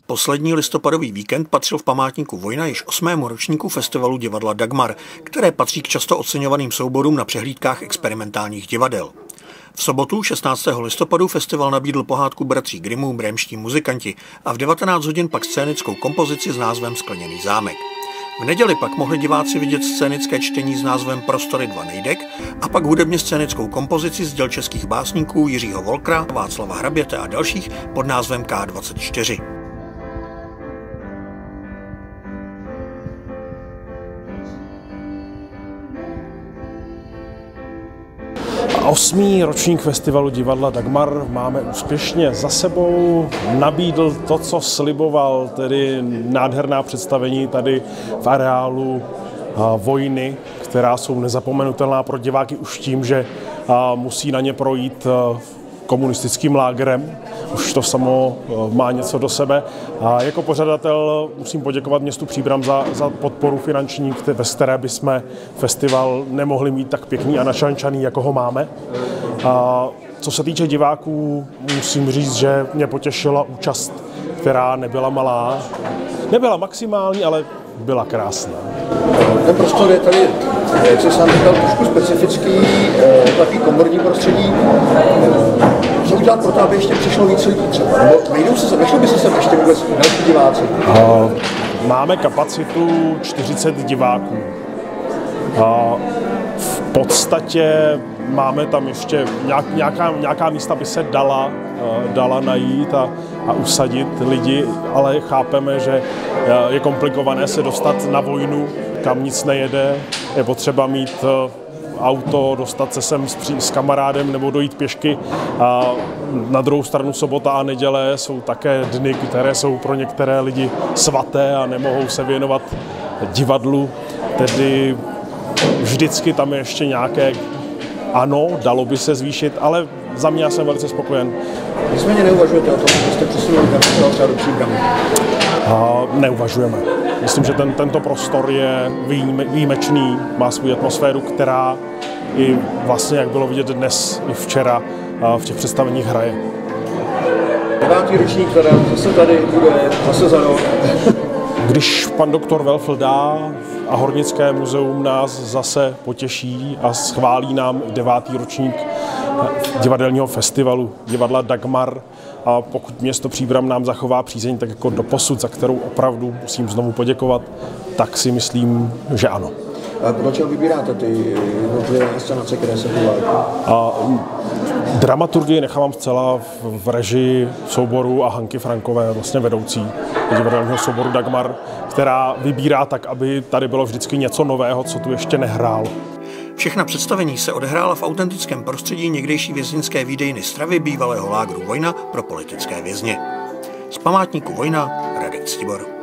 Poslední listopadový víkend patřil v památníku Vojna již 8. ročníku festivalu divadla Dagmar, které patří k často oceňovaným souborům na přehlídkách experimentálních divadel. V sobotu 16. listopadu festival nabídl pohádku bratří Grimmů Brémští muzikanti a v 19 hodin pak scénickou kompozici s názvem Skleněný zámek. V neděli pak mohli diváci vidět scénické čtení s názvem Prostory 2 Nejdek a pak hudebně scénickou kompozici z děl českých básníků Jiřího Volkra, Václava Hraběte a dalších pod názvem K24. Osmý ročník festivalu divadla Dagmar máme úspěšně za sebou. Nabídl to, co sliboval, tedy nádherná představení tady v areálu Vojny, která jsou nezapomenutelná pro diváky už tím, že musí na ně projít komunistickým lágrem. Už to samo má něco do sebe. A jako pořadatel musím poděkovat městu Příbram za podporu finanční, bez které bychom festival nemohli mít tak pěkný a našančaný, jako ho máme. A co se týče diváků, musím říct, že mě potěšila účast, která nebyla malá. Nebyla maximální, ale byla krásná. Ten prostor je tady, jak jsi sám říkal, trošku specifický, takový komorní prostředí. Co udělat pro to, aby ještě přišlo víc lidí třeba? Vešlo by se sem ještě vůbec další diváci? Máme kapacitu 40 diváků. V podstatě máme tam ještě nějaká místa, by se dala najít a usadit lidi, ale chápeme, že je komplikované se dostat na Vojnu, kam nic nejede, je potřeba mít auto, dostat se sem s kamarádem nebo dojít pěšky. A na druhou stranu sobota a neděle jsou také dny, které jsou pro některé lidi svaté a nemohou se věnovat divadlu. Tedy vždycky tam je ještě nějaké ano, dalo by se zvýšit, ale za mě já jsem velice spokojen. Nicméně neuvažujete o tom, že jste přesunuli festival třeba do Příbramu? Neuvažujeme. Myslím, že tento prostor je výjimečný, má svou atmosféru, která i vlastně, jak bylo vidět dnes i včera, v těch představeních hraje. 9. ročník teda zase tady bude, zase za rok. Když pan doktor Welfl dá a Hornické muzeum nás zase potěší a schválí nám 9. ročník divadelního festivalu divadla Dagmar, a pokud město Příbram nám zachová přízeň tak jako doposud, za kterou opravdu musím znovu poděkovat, tak si myslím, že ano. A podle čeho vybíráte ty jednotlivé inscenace, které se chovají? Dramaturgii nechávám zcela v režii souboru a Hanky Frankové, vlastně vedoucí divadelního souboru Dagmar, která vybírá tak, aby tady bylo vždycky něco nového, co tu ještě nehrálo. Všechna představení se odehrála v autentickém prostředí někdejší vězeňské výdejny Stravy bývalého lágru Vojna pro politické vězně. Z památníku Vojna Radek Stibor.